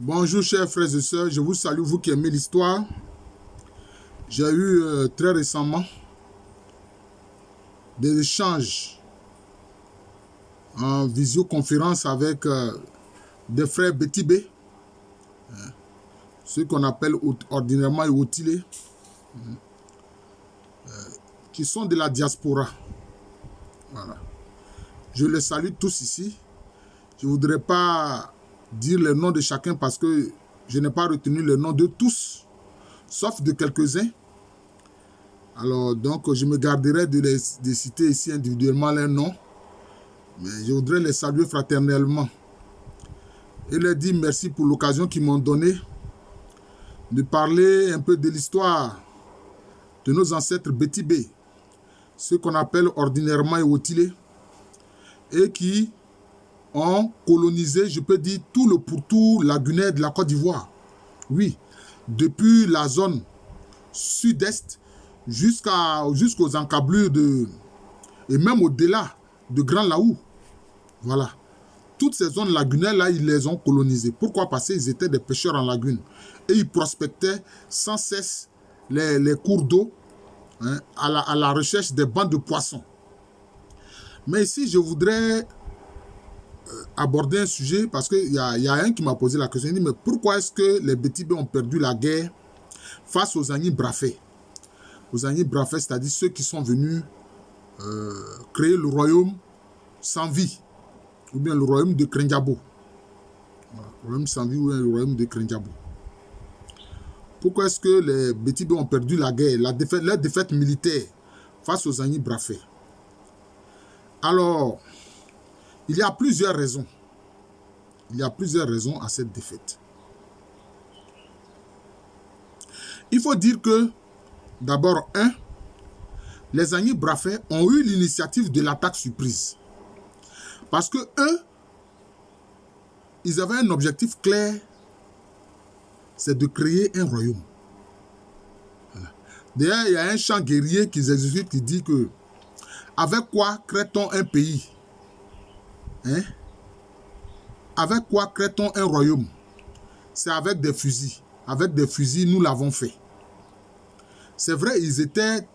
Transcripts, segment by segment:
Bonjour chers frères et sœurs, je vous salue, vous qui aimez l'histoire. J'ai eu très récemment des échanges en visioconférence avec des frères Betibé, ceux qu'on appelle ordinairement Outilé, qui sont de la diaspora. Voilà. Je les salue tous ici. Je ne voudrais pas dire le nom de chacun parce que je n'ai pas retenu le nom de tous, sauf de quelques-uns. Alors, donc, je me garderai de citer ici individuellement leurs noms, mais je voudrais les saluer fraternellement et leur dire merci pour l'occasion qu'ils m'ont donnée de parler un peu de l'histoire de nos ancêtres Betibé, ceux qu'on appelle ordinairement Ewotilé, et qui ont colonisé, je peux dire, tout le pourtour lagunaire de la Côte d'Ivoire. Oui, depuis la zone sud-est jusqu'aux encablures et même au-delà de Grand Laou. Voilà. Toutes ces zones lagunaires-là, ils les ont colonisées. Pourquoi? Parce qu'ils étaient des pêcheurs en lagune. Et ils prospectaient sans cesse les cours d'eau, hein, à la recherche des bancs de poissons. Mais ici, je voudrais aborder un sujet parce qu'il y a un qui m'a posé la question. Il dit, mais pourquoi est-ce que les Betibé ont perdu la guerre face aux Agni Brafé? Aux Agni Brafé, c'est-à-dire ceux qui sont venus créer le royaume sans vie, ou bien le royaume de Krenjabo. Voilà, le royaume sans vie ou bien le royaume de Krenjabo. Pourquoi est-ce que les Betibé ont perdu la guerre, leur défaite militaire face aux Agni Brafé? Alors, il y a plusieurs raisons. Il y a plusieurs raisons à cette défaite. Il faut dire que, d'abord, les Agni Brafé ont eu l'initiative de l'attaque surprise. Parce que eux, ils avaient un objectif clair, c'est de créer un royaume. Voilà. D'ailleurs, il y a un chant guerrier qu'ils exécutent qui dit que avec quoi crée-t-on un pays? Hein? Avec quoi crée-t-on un royaume? C'est avec des fusils. Avec des fusils, nous l'avons fait. C'est vrai, ils étaient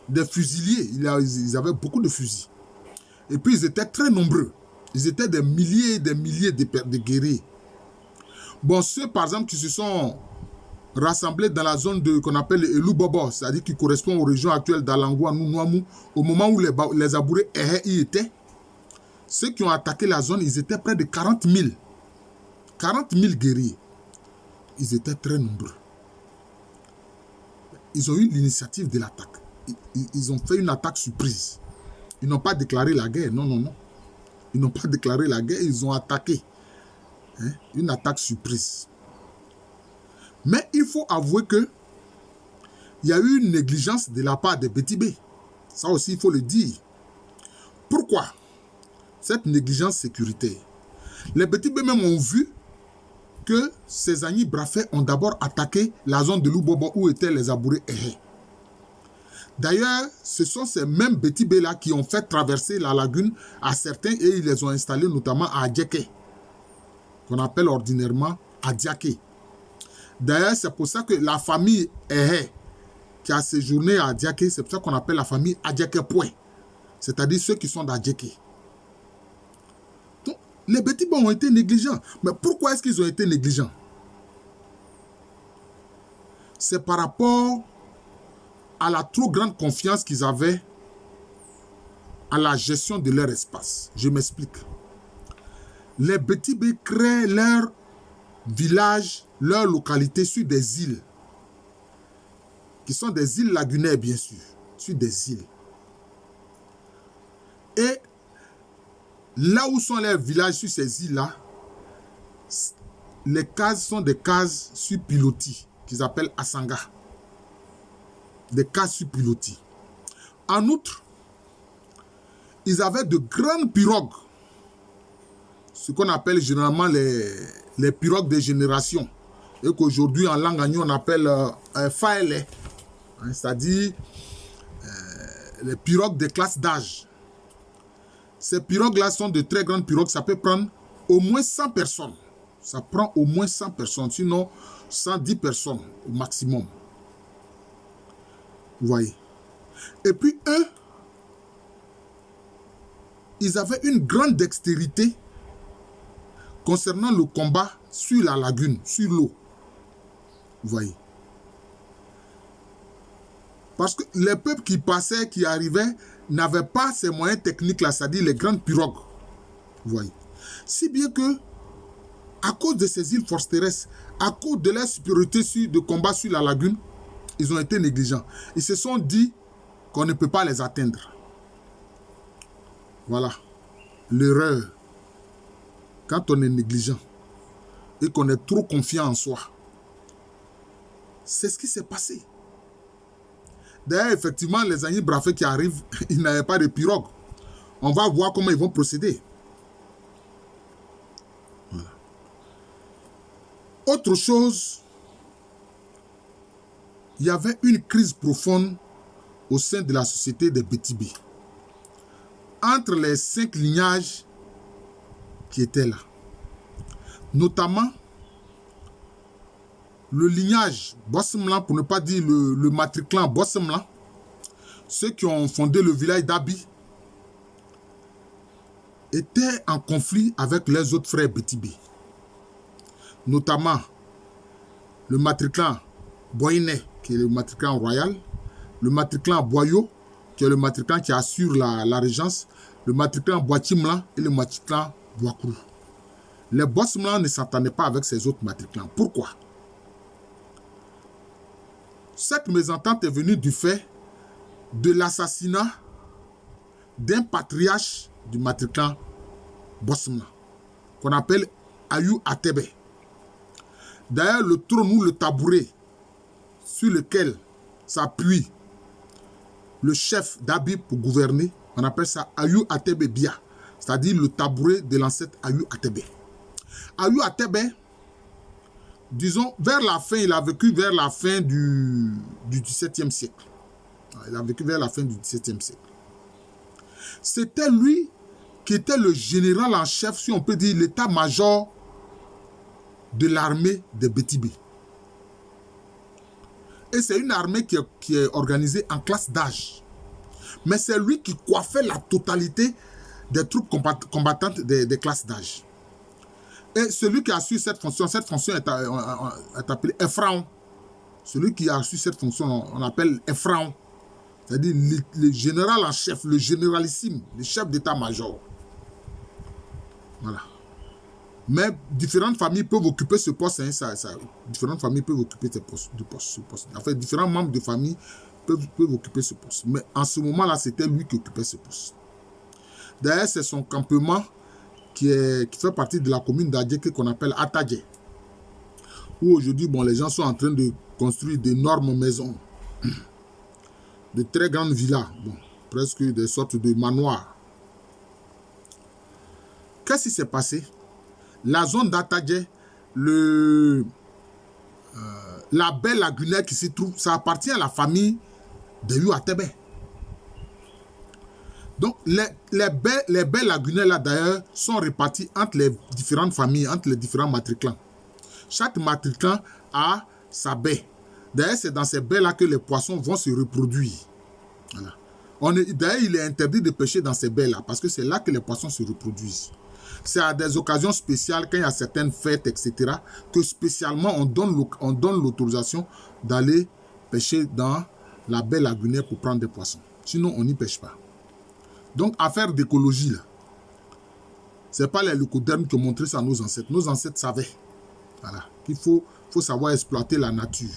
des fusiliers. Ils avaient beaucoup de fusils. Et puis, ils étaient très nombreux. Ils étaient des milliers et des milliers de guerriers. Bon, ceux, par exemple, qui se sont rassemblés dans la zone qu'on appelle le Elubobo, c'est-à-dire qui correspond aux régions actuelles d'Alangwa, Nounouamou, au moment où les Abourés y étaient, ceux qui ont attaqué la zone, ils étaient près de 40 000. 40 000 guerriers. Ils étaient très nombreux. Ils ont eu l'initiative de l'attaque. Ils ont fait une attaque surprise. Ils n'ont pas déclaré la guerre. Non, non, non. Ils n'ont pas déclaré la guerre. Ils ont attaqué. Hein? Une attaque surprise. Mais il faut avouer que il y a eu une négligence de la part des Betibé. Ça aussi, il faut le dire. Pourquoi cette négligence sécuritaire? Les Betibé même ont vu que ces Agni Brafé ont d'abord attaqué la zone de Lubobo où étaient les Abourés Ehé. D'ailleurs, ce sont ces mêmes Betibé-là qui ont fait traverser la lagune à certains et ils les ont installés notamment à Adjeke, qu'on appelle ordinairement Adjake. D'ailleurs, c'est pour ça que la famille Ehé qui a séjourné à Adjake, c'est pour ça qu'on appelle la famille Adjake Point, c'est-à-dire ceux qui sont d'Adjake. Donc, les Betibé ont été négligents. Mais pourquoi est-ce qu'ils ont été négligents? C'est par rapport à la trop grande confiance qu'ils avaient à la gestion de leur espace. Je m'explique. Les Betibé créent leur village, leur localité sur des îles, qui sont des îles lagunaires, bien sûr, sur des îles. Et là où sont leurs villages sur ces îles-là, les cases sont des cases sur pilotis, qu'ils appellent Asanga. Des cases sur pilotis. En outre, ils avaient de grandes pirogues, ce qu'on appelle généralement les pirogues de génération, et qu'aujourd'hui en langue agnou on appelle faele, c'est-à-dire les pirogues de classe d'âge. Ces pirogues-là sont de très grandes pirogues, ça peut prendre au moins 100 personnes Ça prend au moins 100 personnes, sinon 110 personnes au maximum. Vous voyez. Et puis eux, ils avaient une grande dextérité concernant le combat sur la lagune, sur l'eau. Vous voyez. Parce que les peuples qui passaient, qui arrivaient, n'avaient pas ces moyens techniques-là, c'est-à-dire les grandes pirogues. Vous voyez. Si bien que, à cause de ces îles forteresses, à cause de leur supériorité de combat sur la lagune, ils ont été négligents. Ils se sont dit qu'on ne peut pas les atteindre. Voilà. L'erreur. Quand on est négligent et qu'on est trop confiant en soi. C'est ce qui s'est passé. D'ailleurs, effectivement, les Agni Brafé qui arrivent, ils n'avaient pas de pirogue. On va voir comment ils vont procéder. Voilà. Autre chose, il y avait une crise profonde au sein de la société des Bétibé. Entre les 5 lignages qui étaient là. Notamment, le lignage Bossemlan, pour ne pas dire le matriclan Bossemlan, ceux qui ont fondé le village d'Abi, étaient en conflit avec les autres frères Bétibé. Notamment, le matriclan Boyne, qui est le matriclan royal, le matriclan Boyo, qui est le matriclan qui assure la régence, le matriclan Boitimlan et le matriclan Boakourou. Les Bossemlan ne s'entendaient pas avec ces autres matriclans. Pourquoi? Cette mésentente est venue du fait de l'assassinat d'un patriarche du matriclan Bossemlan, qu'on appelle Ayou Atebe. D'ailleurs, le trône ou le tabouret sur lequel s'appuie le chef d'Abi pour gouverner, on appelle ça Ayou Atebe Bia, c'est-à-dire le tabouret de l'ancêtre Ayou Atebe. Ayou Atebe, disons, vers la fin, il a vécu vers la fin du XVIIe siècle. Il a vécu vers la fin du XVIIe siècle. C'était lui qui était le général en chef, si on peut dire, l'état-major de l'armée des Bétibé. Et c'est une armée qui est organisée en classe d'âge. Mais c'est lui qui coiffait la totalité des troupes combattantes des classes d'âge. Et celui qui a su cette fonction est appelé Ephraon. Celui qui a su cette fonction, on appelle Ephraon. C'est-à-dire le général en chef, le généralissime, le chef d'état-major. Voilà. Mais différentes familles peuvent occuper ce poste. Différentes familles peuvent occuper ce poste. En fait, différents membres de famille peuvent occuper ce poste. Mais en ce moment-là, c'était lui qui occupait ce poste. D'ailleurs, c'est son campement qui fait partie de la commune d'Adjeke qu'on appelle Atadje. Où aujourd'hui, bon, les gens sont en train de construire d'énormes maisons. De très grandes villas. Bon, presque des sortes de manoirs. Qu'est-ce qui s'est passé? La zone d'Atadje, la baie lagunaire qui s'y trouve, ça appartient à la famille de Ayou Atebe. Donc, les baies lagunaires, là, d'ailleurs, sont réparties entre les différentes familles, entre les différents matriclans. Chaque matriclan a sa baie. D'ailleurs, c'est dans ces baies-là que les poissons vont se reproduire. Voilà. D'ailleurs, il est interdit de pêcher dans ces baies-là, parce que c'est là que les poissons se reproduisent. C'est à des occasions spéciales, quand il y a certaines fêtes, etc., que spécialement, on donne l'autorisation d'aller pêcher dans la baie lagunaire pour prendre des poissons. Sinon, on n'y pêche pas. Donc, affaire d'écologie, là, ce n'est pas les leucodermes qui ont montré ça à nos ancêtres. Nos ancêtres savaient, voilà, qu'il faut savoir exploiter la nature.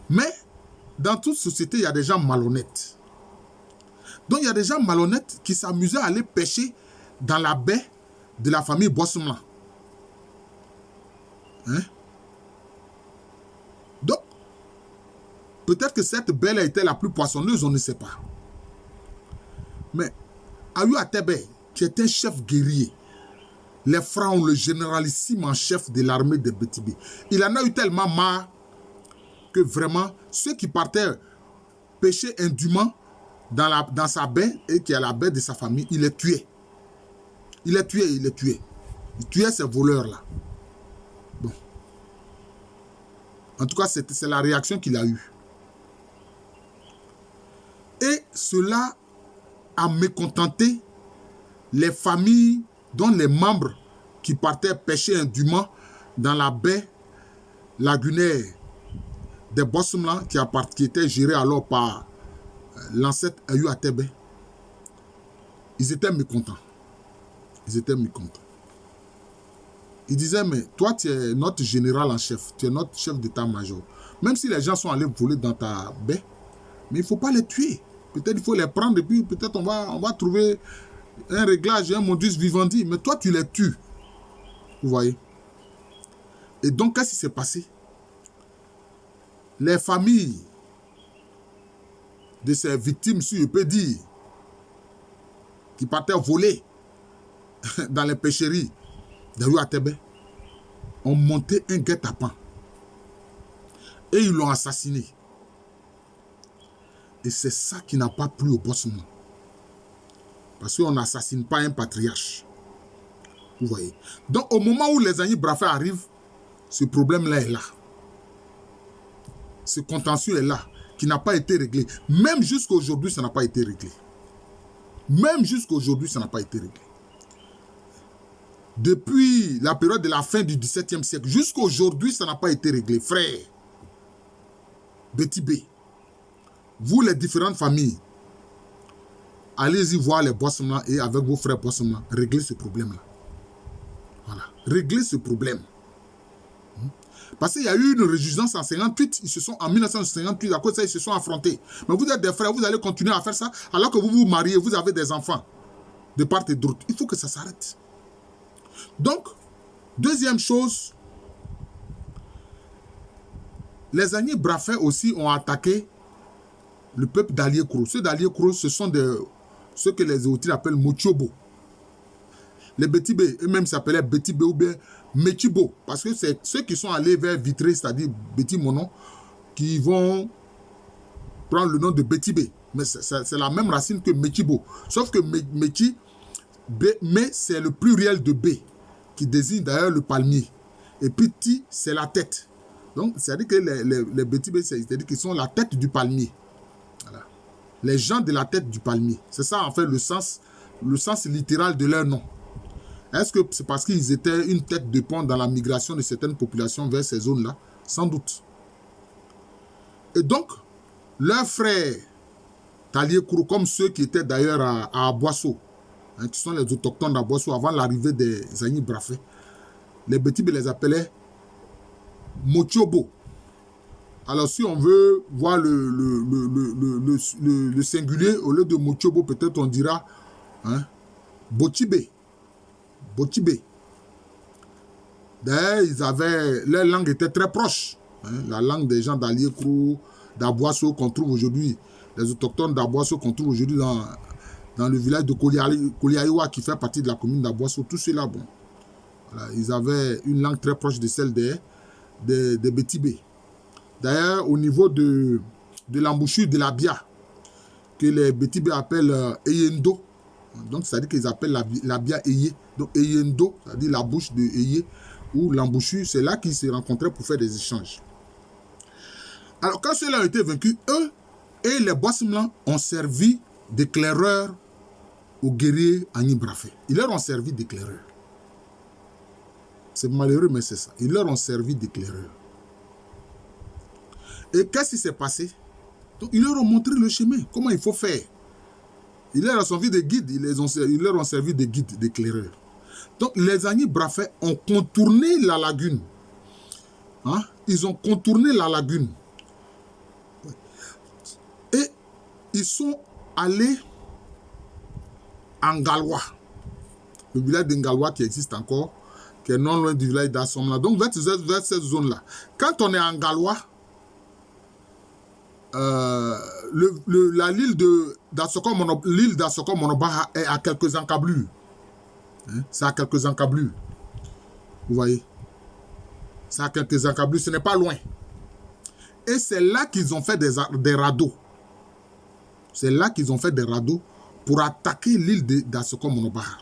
Mais, dans toute société, il y a des gens malhonnêtes. Donc, il y a des gens malhonnêtes qui s'amusaient à aller pêcher dans la baie de la famille Bossemlan. Donc, peut-être que cette baie a été la plus poissonneuse, on ne sait pas. Mais Ayou Atebe, qui est un chef guerrier, les Pharaons, le généralissime en chef de l'armée de Bétibé, il en a eu tellement marre que vraiment, ceux qui partaient pêcher indûment dans sa baie, et qui est la baie de sa famille, il les tuait. Il les tuait. Il tuait ces voleurs-là. Bon. En tout cas, c'est la réaction qu'il a eue. Et cela a mécontenté les familles dont les membres qui partaient pêcher indûment dans la baie lagunaire des Bossemlan qui était gérée alors par l'ancêtre Ayou Atebe. Ils étaient mécontents. Ils étaient mécontents. Ils disaient, mais toi, tu es notre général en chef, tu es notre chef d'état-major. Même si les gens sont allés voler dans ta baie, mais il ne faut pas les tuer. Peut-être il faut les prendre et puis peut-être on va trouver un réglage, un modus vivendi. Mais toi, tu les tues. Vous voyez? Et donc, qu'est-ce qui s'est passé? Les familles de ces victimes, si je peux dire, qui partaient voler dans les pêcheries d'Ayou Atebe, ont monté un guet-apens. Et ils l'ont assassiné. Et c'est ça qui n'a pas plu au Bossemlan. Parce qu'on n'assassine pas un patriarche. Vous voyez. Donc, au moment où les Agni Brafé arrivent, ce problème-là est là. Ce contentieux est là, qui n'a pas été réglé. Même jusqu'à aujourd'hui, ça n'a pas été réglé. Même jusqu'à aujourd'hui, ça n'a pas été réglé. Depuis la période de la fin du XVIIe siècle, jusqu'à aujourd'hui, ça n'a pas été réglé. Frère, Betty B, vous les différentes familles, allez-y voir les Bossemlan et avec vos frères Bossemlan, réglez ce problème-là. Voilà, réglez ce problème. Parce qu'il y a eu une réjouissance en 58, en 1958, à cause de ça, ils se sont affrontés. Mais vous êtes des frères, vous allez continuer à faire ça, alors que vous vous mariez, vous avez des enfants, de part et d'autre. Il faut que ça s'arrête. Donc, deuxième chose, les Agni Brafé aussi ont attaqué le peuple d'Aliékro. Ceux d'Aliékro, ce sont ceux que les Otis appellent Mochobo. Les Betibé, eux-mêmes s'appelaient Betibé ou bien Mechibo, parce que c'est ceux qui sont allés vers Vitré, c'est-à-dire Beti Monon, qui vont prendre le nom de Betibé. Mais c'est la même racine que Mechibo. Sauf que Mechi, mais c'est le pluriel de B, qui désigne d'ailleurs le palmier. Et puis Ti, c'est la tête. Donc, c'est-à-dire que les Betibé, c'est-à-dire qu'ils sont la tête du palmier. Voilà. Les gens de la tête du palmier. C'est ça, en fait, le sens littéral de leur nom. Est-ce que c'est parce qu'ils étaient une tête de pont dans la migration de certaines populations vers ces zones-là? Sans doute. Et donc, leurs frères Taliékro, comme ceux qui étaient d'ailleurs à Aboissou, qui sont les autochtones d'Aboissou avant l'arrivée des Agni Brafé, les Betibé les appelaient Mochobo. Alors, si on veut voir le singulier, au lieu de Mochobo, peut-être on dira Bochibé. Bochibé. D'ailleurs, leur langue était très proche. La langue des gens d'Aliékro, d'Aboissou qu'on trouve aujourd'hui, les autochtones d'Aboissou qu'on trouve aujourd'hui dans le village de Koliaïwa qui fait partie de la commune d'Aboissou, tout cela, bon. Voilà, ils avaient une langue très proche de celle des Betibé. D'ailleurs, au niveau de l'embouchure de la Bia, que les Betibé appellent Eyendo, donc c'est-à-dire qu'ils appellent la Bia Eye, donc Eyendo, c'est-à-dire la bouche de Eye, ou l'embouchure, c'est là qu'ils se rencontraient pour faire des échanges. Alors, quand ceux-là ont été vaincus, eux et les Bossemlan ont servi d'éclaireurs aux guerriers Agni Brafé. Ils leur ont servi d'éclaireurs. C'est malheureux, mais c'est ça. Ils leur ont servi d'éclaireurs. Et qu'est-ce qui s'est passé? Donc, ils leur ont montré le chemin, comment il faut faire. Ils leur ont servi de guides, ils leur ont servi de guides, d'éclaireurs. Donc, les Agni Brafé ont contourné la lagune. Ils ont contourné la lagune. Et ils sont allés en Galois. Le village de Ngalois qui existe encore, qui est non loin du village d'Assomla. Donc, vers cette zone-là. Quand on est en Galois, l'île d'Assoko Monobaha est à quelques encablures. C'est à quelques encablures. Vous voyez? C'est à quelques encablures, ce n'est pas loin. Et c'est là qu'ils ont fait des radeaux. C'est là qu'ils ont fait des radeaux pour attaquer l'île d'Assoko Monobaha.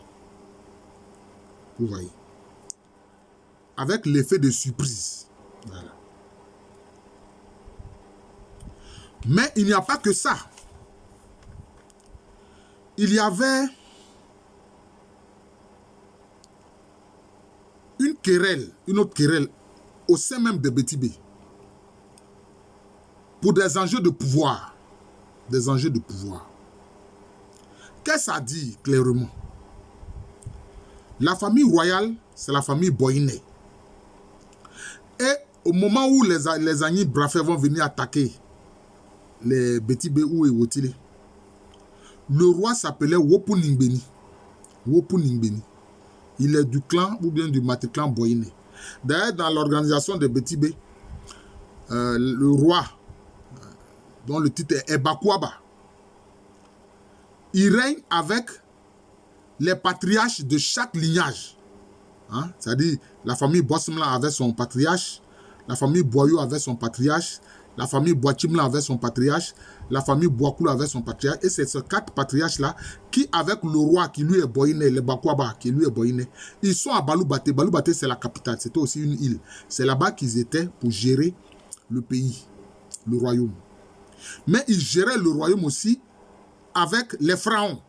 Vous voyez? avec l'effet de surprise. Voilà. Mais il n'y a pas que ça. Il y avait une querelle, une autre querelle au sein même de Bétibé pour des enjeux de pouvoir. Des enjeux de pouvoir. Qu'est-ce que ça dit clairement? La famille royale, c'est la famille Boyiné. Et au moment où les Agni Brafé vont venir attaquer les Bétibé ou Ewotile, le roi s'appelait Wopu Ningbeni. Wopu Ningbeni. Il est du clan ou bien du matriclan Boyiné. D'ailleurs, dans l'organisation de Bétibé, le roi, dont le titre est Ebakwaba, il règne avec les patriarches de chaque lignage. Hein? C'est-à-dire, la famille Bosmla avait son patriarche, la famille Boyo avait son patriarche, la famille Boachimla avait son patriarche, la famille Boakoula avait son patriarche, et c'est ces 4 patriarches-là qui, avec le roi qui lui est Boyiné, le Bakwaba qui lui est Boyiné, ils sont à Balou-Baté. Balou-Baté, c'est la capitale, c'était aussi une île. C'est là-bas qu'ils étaient pour gérer le pays, le royaume. Mais ils géraient le royaume aussi avec les pharaons,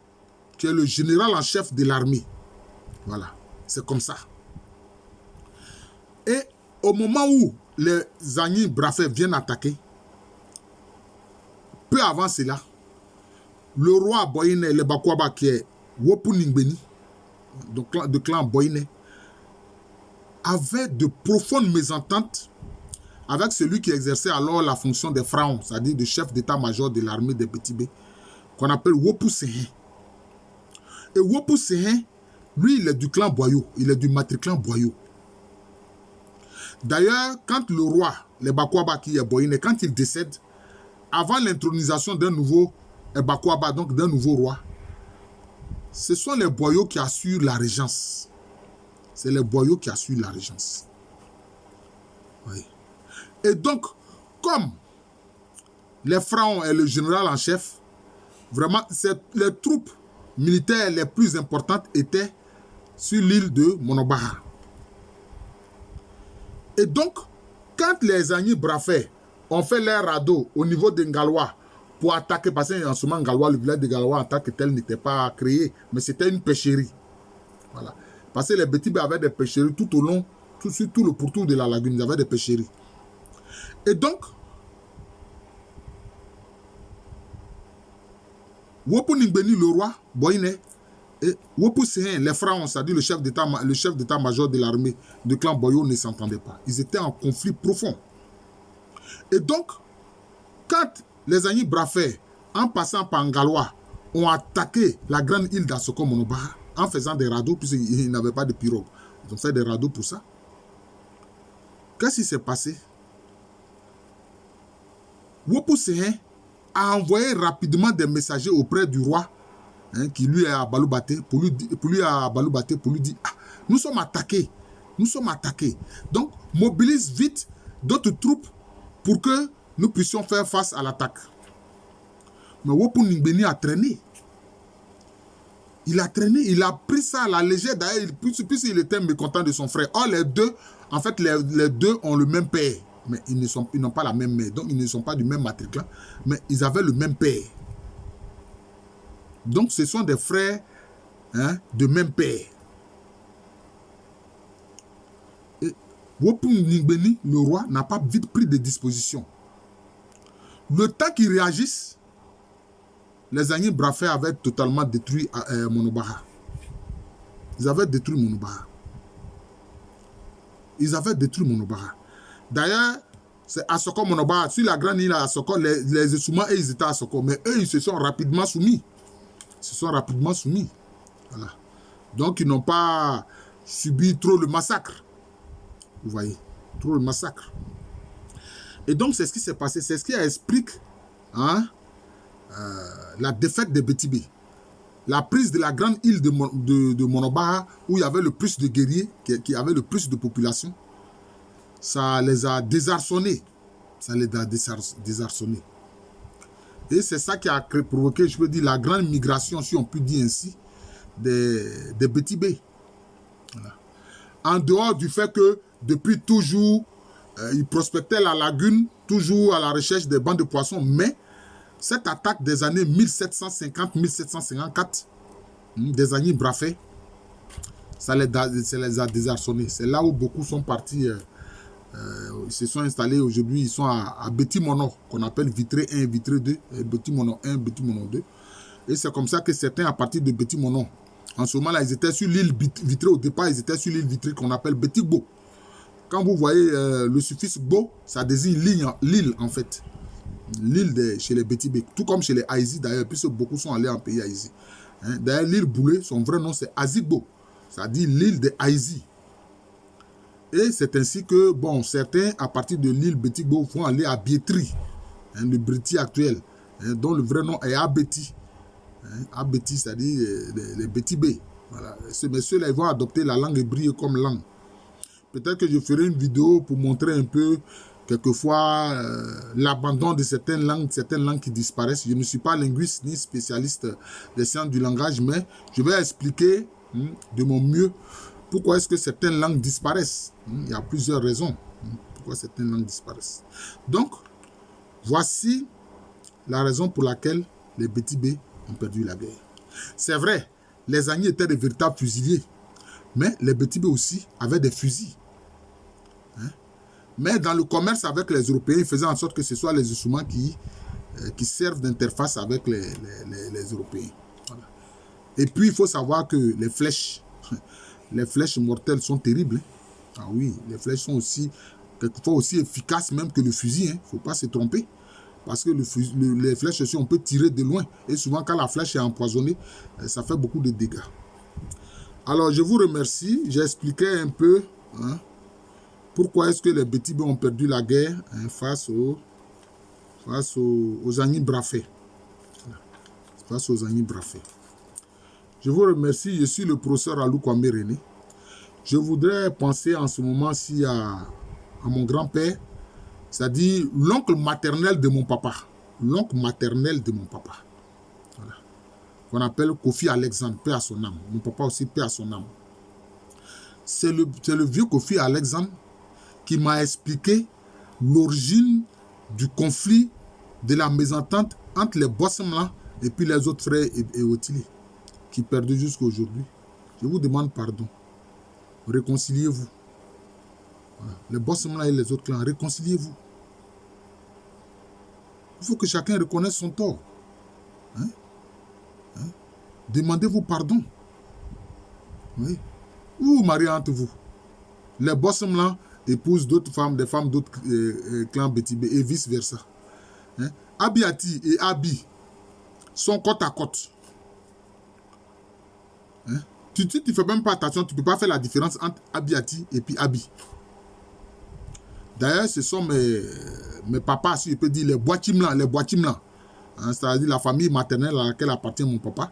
qui est le général en chef de l'armée. Voilà, c'est comme ça. Et au moment où les Agni Brafé viennent attaquer, peu avant cela, le roi Boyiné, le Bakwaba, qui est Wopu Ningbeni, de clan Boyiné, avait de profondes mésententes avec celui qui exerçait alors la fonction des pharaons, c'est-à-dire de chef d'état-major de l'armée des Bétibé, qu'on appelle Wopu Sehin. Et Wopu Sehin, lui, il est du clan Boyo, il est du matriclan Boyo. D'ailleurs, quand le roi, le Bakwaba qui est Boyiné, quand il décède, avant l'intronisation d'un nouveau Bakwaba, donc d'un nouveau roi, ce sont les Boyos qui assurent la régence. C'est les Boyos qui assurent la régence. Oui. Et donc, comme les pharaons et le général en chef, vraiment, les troupes militaires les plus importantes étaient sur l'île de Monobaha. Et donc, quand les Agni Brafé ont fait leur radeau au niveau de Ngalois pour attaquer, parce qu'en ce moment, Ngalois, le village de Ngalois en tant que tel n'était pas créé, mais c'était une pêcherie. Voilà. Parce que les Bétibé avaient des pêcheries tout au long, sur tout le pourtour de la lagune, ils avaient des pêcheries. Et donc, Wopu Ningbeni, le roi, Boyiné, et Wopu Sehin, les pharaons, c'est-à-dire le chef d'état-major de l'armée de clan Boyo, ne s'entendaient pas. Ils étaient en conflit profond. Et donc, quand les Agni Brafé, en passant par Ngalois, ont attaqué la grande île d'Asoko Monobaha, en faisant des radeaux, puisqu'ils n'avaient pas de pirogue, ils ont fait des radeaux pour ça. Qu'est-ce qui s'est passé? Wopu Sehin a envoyé rapidement des messagers auprès du roi, qui lui est à Balou-Baté, pour lui dire, ah, nous sommes attaqués. Donc, mobilise vite d'autres troupes pour que nous puissions faire face à l'attaque. Mais Wopu Ningbeni a traîné. Il a traîné, il a pris ça à la légère. D'ailleurs, puisqu'il était mécontent de son frère. Or, les deux, en fait, les deux ont le même père. Mais ils n'ont pas la même mère. Donc, ils ne sont pas du même matriclan. Mais ils avaient le même père. Donc, ce sont des frères de même père. Et Wopu Ningbeni, le roi, n'a pas vite pris de dispositions. Le temps qu'ils réagissent, les Agni Brafé avaient totalement détruit Monobaha. Ils avaient détruit Monobaha. D'ailleurs, c'est Asoko Monobaha. Sur la grande île à Asoko, les Essoumans, ils étaient à Asoko. Mais eux, ils se sont rapidement soumis. Voilà. Donc, ils n'ont pas subi trop le massacre. Vous voyez, trop le massacre. Et donc, c'est ce qui s'est passé. C'est ce qui explique la défaite des Bétibé. La prise de la grande île de Monobaha, où il y avait le plus de guerriers, qui avait le plus de population, ça les a désarçonnés. Et c'est ça qui a provoqué, je peux dire, la grande migration, si on peut dire ainsi, des Bétibé. Voilà. En dehors du fait que depuis toujours, ils prospectaient la lagune, toujours à la recherche des bancs de poissons. Mais cette attaque des années 1750-1754, des Agnis Brafé, ça les a désarçonnés. C'est là où beaucoup sont partis, ils se sont installés aujourd'hui, ils sont à Betty-Mono, qu'on appelle Vitré 1, Vitré 2, Betty-Mono 1, Betty-Mono 2. Et c'est comme ça que certains, à partir de Betty-Mono, en ce moment-là, ils étaient sur l'île Vitré. Au départ, ils étaient sur l'île Vitré qu'on appelle Betty-Gbo. Quand vous voyez le suffixe Gbo, ça désigne l'île en fait. L'île chez les Betty-Bé, tout comme chez les Haïsi d'ailleurs, puisque beaucoup sont allés en pays Haïsi. Hein? D'ailleurs, l'île Boulé, son vrai nom c'est Azigbo, ça dit l'île des Haïsi. Et c'est ainsi que, bon, certains, à partir de l'île Betty-Gbo, vont aller à Biétri, hein, le Briti actuel, hein, dont le vrai nom est Abeti. Hein, Abeti, c'est-à-dire les Betty-Bé. Voilà. Ces messieurs-là, ils vont adopter la langue hébreu comme langue. Peut-être que je ferai une vidéo pour montrer un peu, quelquefois, l'abandon de certaines langues qui disparaissent. Je ne suis pas linguiste ni spécialiste des sciences du langage, mais je vais expliquer de mon mieux pourquoi est-ce que certaines langues disparaissent. Il y a plusieurs raisons pourquoi certaines langues disparaissent. Donc, voici la raison pour laquelle les Betty-Bé ont perdu la guerre. C'est vrai, les Agnis étaient de véritables fusiliers, mais les Betty-Bé aussi avaient des fusils. Mais dans le commerce avec les Européens, ils faisaient en sorte que ce soit les instruments qui servent d'interface avec les Européens. Voilà. Et puis, il faut savoir que les flèches mortelles sont terribles. Ah oui, les flèches sont aussi, quelquefois aussi efficaces même que le fusil. Il ne faut pas se tromper. Parce que les flèches aussi, on peut tirer de loin. Et souvent, quand la flèche est empoisonnée, ça fait beaucoup de dégâts. Alors, je vous remercie. J'ai expliqué un peu... pourquoi est-ce que les Betty-Bé ont perdu la guerre face aux Agnis Brafé. Face aux Agnis Brafé. Je vous remercie. Je suis le professeur Alou Kwame René. Je voudrais penser en ce moment-ci à mon grand-père, c'est-à-dire l'oncle maternel de mon papa. L'oncle maternel de mon papa. Voilà. Qu'on appelle Kofi Alexandre, paix à son âme. Mon papa aussi, paix à son âme. C'est le vieux Kofi Alexandre qui m'a expliqué l'origine du conflit, de la mésentente entre les Bossemla et puis les autres frères et Otili, qui perdent jusqu'à aujourd'hui. Je vous demande pardon. Réconciliez-vous. Voilà. Les Bossemla et les autres clans, réconciliez-vous. Il faut que chacun reconnaisse son tort. Demandez-vous pardon. Oui. Ou mariez entre vous. Les Bossemla épousent d'autres femmes, des femmes d'autres clans Betty-Bé et vice-versa. Abiati et Abi sont côte à côte. Tu ne fais même pas attention, tu ne peux pas faire la différence entre Abiati et puis Abi. D'ailleurs, ce sont mes papas, si je peux dire, les Boatimla. C'est-à-dire la famille maternelle à laquelle appartient mon papa.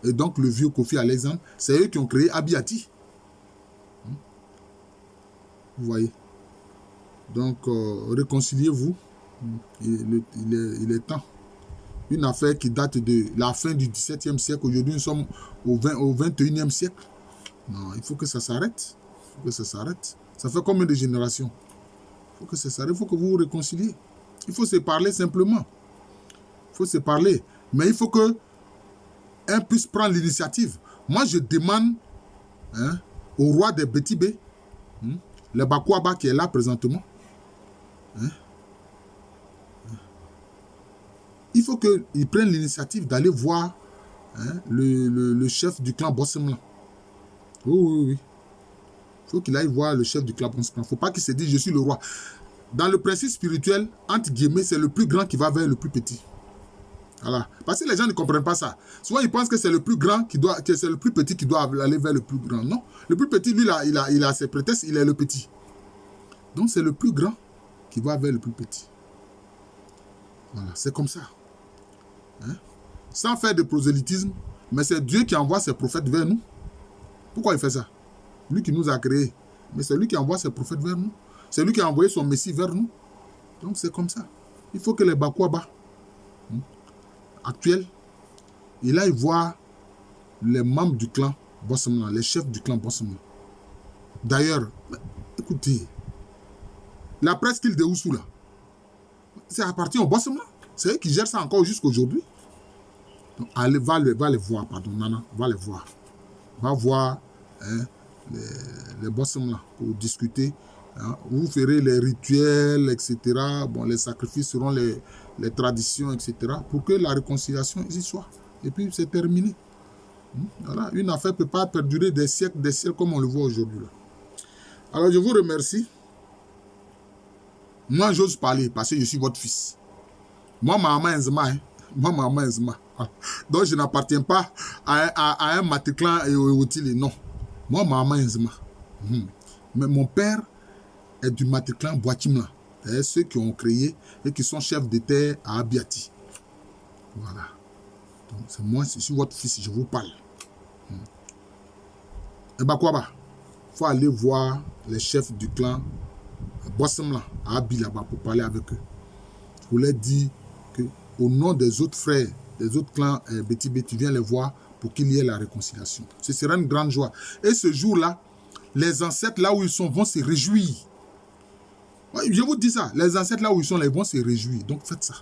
Et donc le vieux Kofi Alexandre, c'est eux qui ont créé Abiati. Vous voyez. Donc, réconciliez-vous. Il est temps. Une affaire qui date de la fin du XVIIe siècle. Aujourd'hui, nous sommes au 21e siècle. Non, il faut que ça s'arrête. Il faut que ça s'arrête. Ça fait combien de générations? Il faut que ça s'arrête. Il faut que vous vous réconciliez. Il faut se parler simplement. Il faut se parler. Mais il faut que un puisse prendre l'initiative. Moi, je demande au roi des Betty-Bé, le Bakwaba qui est là présentement, il faut qu'il prenne l'initiative d'aller voir le chef du clan Bossemla. Oui. Il faut qu'il aille voir le chef du clan Bossemla. Il ne faut pas qu'il se dise je suis le roi. Dans le principe spirituel, entre guillemets, c'est le plus grand qui va vers le plus petit. Voilà. Parce que les gens ne comprennent pas ça. Souvent, ils pensent que c'est le plus grand que c'est le plus petit qui doit aller vers le plus grand. Non. Le plus petit, lui, il a ses prétextes, il est le petit. Donc, c'est le plus grand qui va vers le plus petit. Voilà, c'est comme ça. Sans faire de prosélytisme, mais c'est Dieu qui envoie ses prophètes vers nous. Pourquoi il fait ça? Lui qui nous a créés. Mais c'est lui qui envoie ses prophètes vers nous. C'est lui qui a envoyé son Messie vers nous. Donc, c'est comme ça. Il faut que les Bakwaba actuels, il aille voir les membres du clan Bossemla, les chefs du clan Bossemla. D'ailleurs, Écoutez, la presqu'île de Oussou, là, ça appartient au Bossem, là. C'est eux qui gèrent ça encore jusqu'à aujourd'hui. Allez, va les voir, pardon, Nana, va les voir. Va voir hein, les Bossem, là, pour discuter. Hein. Vous ferez les rituels, etc. Bon, les sacrifices seront les traditions, etc. Pour que la réconciliation y soit. Et puis, c'est terminé. Voilà. Une affaire ne peut pas perdurer des siècles comme on le voit aujourd'hui. Alors, je vous remercie. Moi, j'ose parler parce que je suis votre fils. Moi, maman Enzema. Hein. Moi, maman Enzema. Donc, je n'appartiens pas à un Maticlan et Otile. Non. Moi, maman Enzema. Mais mon père est du Maticlan Boatimla. C'est ceux qui ont créé et qui sont chefs de terre à Abiati. Voilà. Donc, c'est moi, je suis votre fils, je vous parle. Et bah quoi bah? Il faut aller voir les chefs du clan Bossemla à Abi là-bas pour parler avec eux. Je voulais dire que au nom des autres frères, des autres clans Beti, tu viens les voir pour qu'il y ait la réconciliation. Ce sera une grande joie. Et ce jour-là, les ancêtres là où ils sont vont se réjouir. Ouais, je vous dis ça, les ancêtres là où ils sont, ils vont se réjouir. Donc faites ça.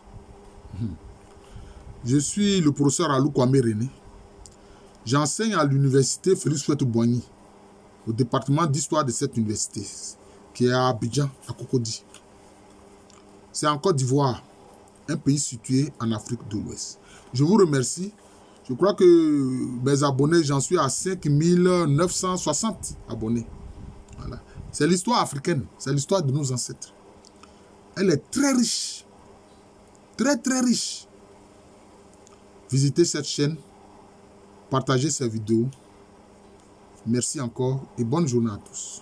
Je suis le professeur Alou Kwame René. J'enseigne à l'université Félix Houphouët-Boigny, au département d'histoire de cette université, qui est à Abidjan, à Cocody. C'est en Côte d'Ivoire, un pays situé en Afrique de l'Ouest. Je vous remercie. Je crois que mes abonnés, j'en suis à 5960 abonnés. Voilà. C'est l'histoire africaine, c'est l'histoire de nos ancêtres. Elle est très riche, très très riche. Visitez cette chaîne, partagez ces vidéos. Merci encore et bonne journée à tous.